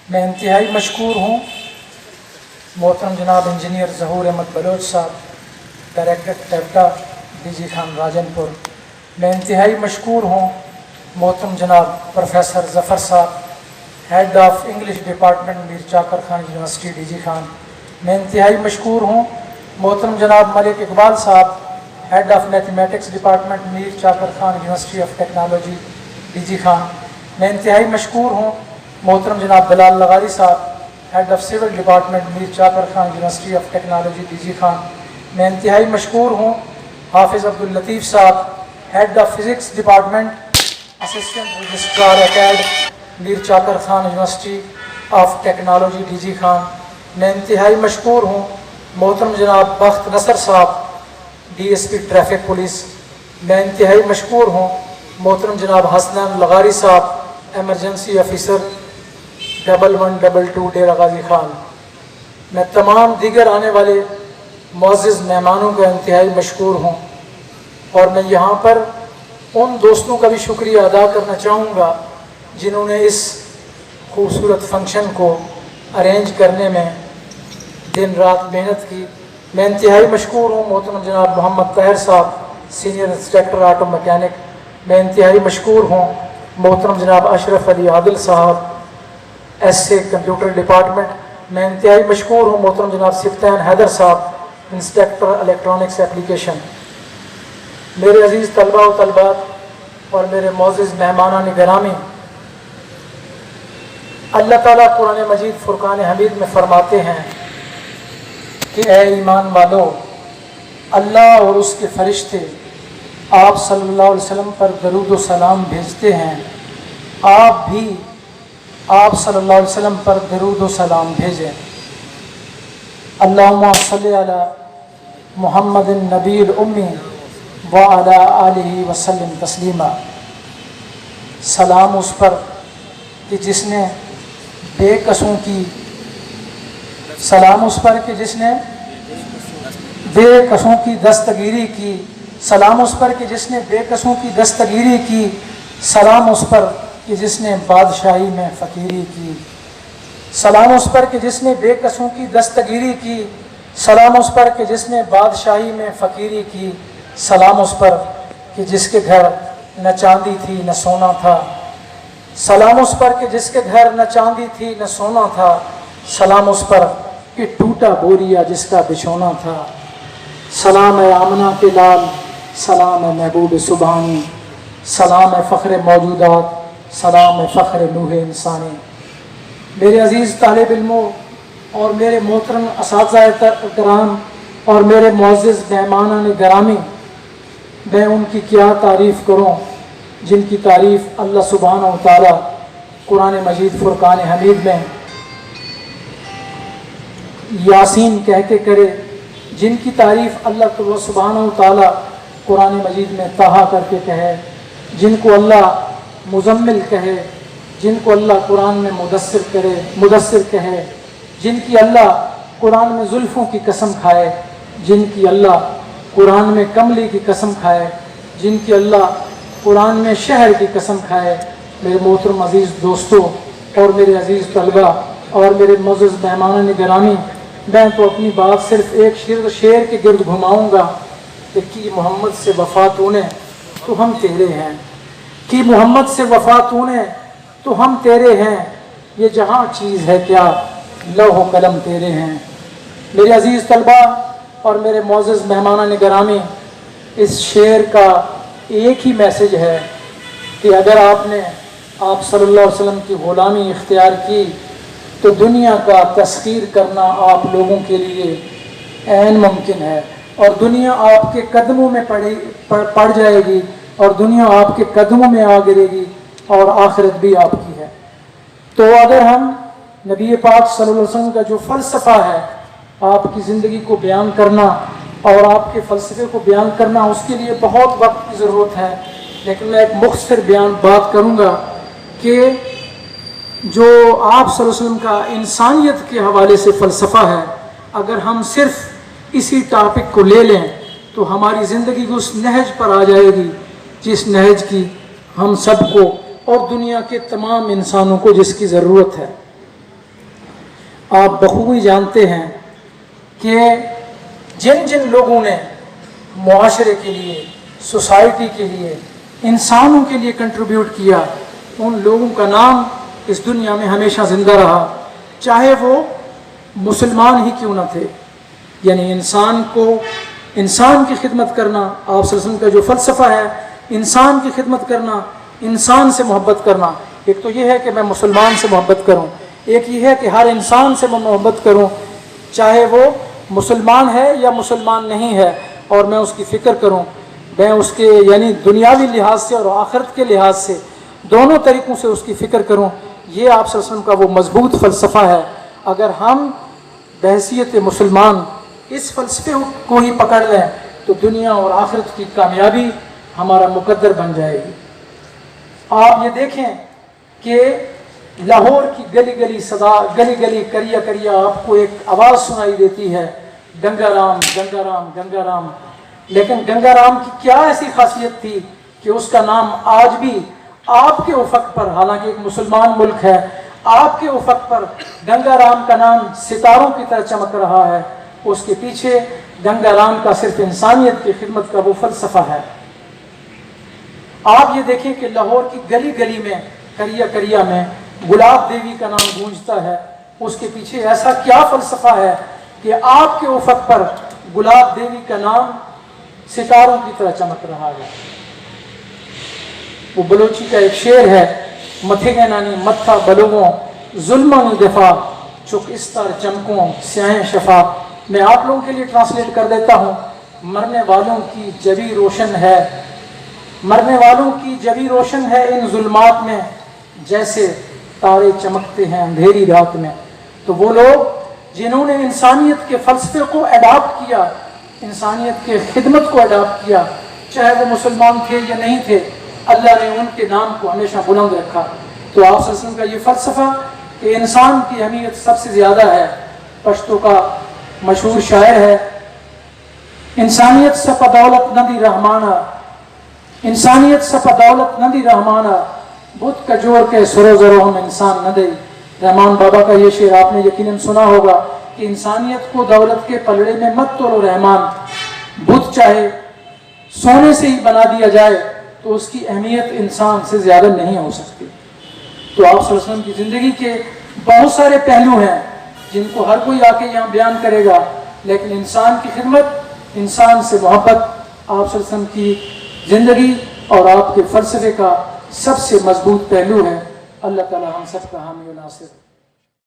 میں انتہائی مشکور ہوں محترم جناب انجینئر ظہور احمد بلوچ صاحب، ڈائریکٹر ٹیپٹا D G Khan Rajanpur. میں انتہائی مشکور ہوں محترم جناب professor Zafar Sahib, head of English department Mir Chakar Khan university D G Khan. میں انتہائی مشکور ہوں محترم جناب Malik Iqbal Sahib, head of mathematics department Mir Chakar Khan university of technology D G Khan. میں انتہائی مشکور ہوں محترم جناب بلال لغاری Sahib, head of civil department Mir Chakar Khan university of technology D G Khan. میں انتہائی مشکور ہوں Hafiz Abdullatif Sahib, head of physics department assistant registrar اکیڈ Mir Chakar Khan university of technology D G Khan. میں انتہائی مشکور ہوں محترم جناب بخت نصر صاحب، D S P traffic police. میں انتہائی مشکور ہوں محترم جناب حسنین لغاری صاحب، ایمرجنسی آفیسر 1122 ڈیرہ غازی خان۔ میں تمام دیگر آنے والے معزز مہمانوں کا انتہائی مشکور ہوں، اور میں یہاں پر ان دوستوں کا بھی شکریہ ادا کرنا چاہوں گا جنہوں نے اس خوبصورت فنکشن کو ارینج کرنے میں دن رات محنت کی۔ میں انتہائی مشکور ہوں محترم جناب محمد طاہر صاحب، سینئر انسٹرکٹر آٹو مکینک۔ میں انتہائی مشکور ہوں محترم جناب اشرف علی عادل صاحب، ایس اے کمپیوٹر ڈپارٹمنٹ۔ میں انتہائی مشکور ہوں محترم جناب سفتین حیدر صاحب، انسپیکٹر الیکٹرانکس ایپلیکیشن۔ میرے عزیز طلباء و طالبات اور میرے معزز مہمانان گرامی، اللہ تعالیٰ قرآن مجید فرقان حمید میں فرماتے ہیں کہ اے ایمان والو، اللہ اور اس کے فرشتے آپ صلی اللہ علیہ وسلم پر درود و سلام بھیجتے ہیں، آپ بھی آپ صلی اللہ علیہ وسلم پر درود و سلام بھیجیں۔ اللہم صلی علی محمد النبی الامی وعلی آلہ وسلم تسلیما۔ سلام اس پر کہ جس نے بے کسوں کی سلام اس پر کہ جس نے بے کسوں کی دستگیری کی، سلام اس پر کہ جس نے بے کسوں کی دستگیری کی، سلام اس پر کہ جس نے بادشاہی میں فقیری کی، سلام اس پر کہ جس نے بے کسوں کی دستگیری کی، سلام اس پر کہ جس نے بادشاہی میں فقیری کی، سلام اس پر کہ جس کے گھر نہ چاندی تھی نہ سونا تھا، سلام اس پر کہ جس کے گھر نہ چاندی تھی نہ سونا تھا، سلام اس پر کہ ٹوٹا بوریا جس کا بچھونا تھا۔ سلام ہے آمنہ کے لال، سلام ہے محبوب سبحانی، سلام ہے فخر موجودات، سلام ہے فخر نوح انسانی۔ میرے عزیز طالب علموں اور میرے محترم اساتذہ کرام اور میرے معزز مہمانان گرامی، میں ان کی کیا تعریف کروں جن کی تعریف اللہ سبحانہ و تعالیٰ قرآن مجید فرقان حمید میں یاسین کہہ کے کرے، جن کی تعریف اللہ سبحانہ و تعالیٰ قرآن مجید میں طٰہٰ کر کے کہے، جن کو اللہ مزمل کہے، جن کو اللہ قرآن میں مدثر کہے، جن کی اللہ قرآن میں زلفوں کی قسم کھائے، جن کی اللہ قرآن میں کملی کی قسم کھائے، جن کی اللہ قرآن میں شہر کی قسم کھائے۔ میرے محترم عزیز دوستوں اور میرے عزیز طلباء اور میرے معزز مہمانان گرامی، میں تو اپنی بات صرف ایک شعر کے گرد گھماؤں گا کہ کی محمد سے وفا تو نے تو ہم تیرے ہیں، کی محمد سے وفا تو نے تو ہم تیرے ہیں، یہ جہاں چیز ہے کیا لوح و قلم تیرے ہیں۔ میرے عزیز طلباء اور میرے معزز مہمانان گرامی، اس شعر کا ایک ہی میسج ہے کہ اگر آپ نے آپ صلی اللہ علیہ وسلم کی غلامی اختیار کی تو دنیا کا تسخیر کرنا آپ لوگوں کے لیے عین ممکن ہے، اور دنیا آپ کے قدموں میں پڑ جائے گی، اور دنیا آپ کے قدموں میں آ گرے گی، اور آخرت بھی آپ کی ہے۔ تو اگر ہم نبی پاک صلی اللہ علیہ وسلم کا جو فلسفہ ہے، آپ کی زندگی کو بیان کرنا اور آپ کے فلسفے کو بیان کرنا، اس کے لیے بہت وقت کی ضرورت ہے، لیکن میں ایک مختصر بات کروں گا کہ جو آپ صلی اللہ علیہ وسلم کا انسانیت کے حوالے سے فلسفہ ہے، اگر ہم صرف اسی ٹاپک کو لے لیں تو ہماری زندگی اس نہج پر آ جائے گی جس نہج کی ہم سب کو اور دنیا کے تمام انسانوں کو جس کی ضرورت ہے۔ آپ بخوبی جانتے ہیں کہ جن جن لوگوں نے معاشرے کے لیے، سوسائٹی کے لیے، انسانوں کے لیے کنٹریبیوٹ کیا، ان لوگوں کا نام اس دنیا میں ہمیشہ زندہ رہا، چاہے وہ مسلمان ہی کیوں نہ تھے۔ یعنی انسان کی خدمت کرنا، آپ صلی اللہ علیہ وسلم کا جو فلسفہ ہے، انسان کی خدمت کرنا، انسان سے محبت کرنا۔ ایک تو یہ ہے کہ میں مسلمان سے محبت کروں، ایک یہ ہے کہ ہر انسان سے میں محبت کروں، چاہے وہ مسلمان ہے یا مسلمان نہیں ہے، اور میں اس کی فکر کروں، میں اس کے یعنی دنیاوی لحاظ سے اور آخرت کے لحاظ سے دونوں طریقوں سے اس کی فکر کروں۔ یہ آپ صلی اللہ علیہ وسلم کا وہ مضبوط فلسفہ ہے۔ اگر ہم بحیثیت مسلمان اس فلسفے کو ہی پکڑ لیں تو دنیا اور آخرت کی کامیابی ہمارا مقدر بن جائے گی۔ آپ یہ دیکھیں کہ لاہور کی گلی گلی صدا، گلی گلی کریا کریا آپ کو ایک آواز سنائی دیتی ہے، گنگا رام گنگا رام گنگا رام۔ لیکن گنگا رام کی کیا ایسی خاصیت تھی کہ اس کا نام آج بھی آپ کے افق پر، حالانکہ ایک مسلمان ملک ہے، آپ کے افق پر گنگا رام کا نام ستاروں کی طرح چمک رہا ہے؟ اس کے پیچھے گنگا رام کا صرف انسانیت کی خدمت کا وہ فلسفہ ہے۔ آپ یہ دیکھیں کہ لاہور کی گلی گلی میں، کریا کریا میں گلاب دیوی کا نام گونجتا ہے، اس کے پیچھے ایسا کیا فلسفہ ہے کہ آپ کے افق پر گلاب دیوی کا نام ستاروں کی طرح چمک رہا ہے؟ وہ بلوچی کا ایک شعر ہے، متھے گے نانی متھا بلوگوں ظلمانی دفاع چک استر چمکوں سیاہیں شفا۔ میں آپ لوگوں کے لیے ٹرانسلیٹ کر دیتا ہوں۔ مرنے والوں کی جبی روشن ہے، مرنے والوں کی جبی روشن ہے ان ظلمات میں، جیسے تارے چمکتے ہیں اندھیری رات میں۔ تو وہ لوگ جنہوں نے انسانیت کے فلسفے کو اڈاپٹ کیا، انسانیت کے خدمت کو اڈاپٹ کیا، چاہے وہ مسلمان تھے یا نہیں تھے، اللہ نے ان کے نام کو ہمیشہ بلند رکھا۔ تو آپ صلی اللہ علیہ وسلم کا یہ فلسفہ کہ انسان کی اہمیت سب سے زیادہ ہے، پشتو کا مشہور شاعر ہے، انسانیت سپا دولت ندی رحمانہ، انسانیت سپا دولت ندی رحمانہ، بت کجور کے سرو زرو ہم انسان نہ دے۔ رحمان بابا کا یہ شعر آپ نے یقیناً سنا ہوگا کہ انسانیت کو دولت کے پلڑے میں مت تولو رحمان، بت چاہے سونے سے ہی بنا دیا جائے تو اس کی اہمیت انسان سے زیادہ نہیں ہو سکتی۔ تو آپ صلی اللہ علیہ وسلم کی زندگی کے بہت سارے پہلو ہیں جن کو ہر کوئی آ کے یہاں بیان کرے گا، لیکن انسان کی خدمت، انسان سے محبت آپ صلی اللہ علیہ وسلم کی زندگی اور آپ کے فلسفے کا سب سے مضبوط پہلو ہے۔ اللہ تعالی ہم سب کا حامی و ناصر۔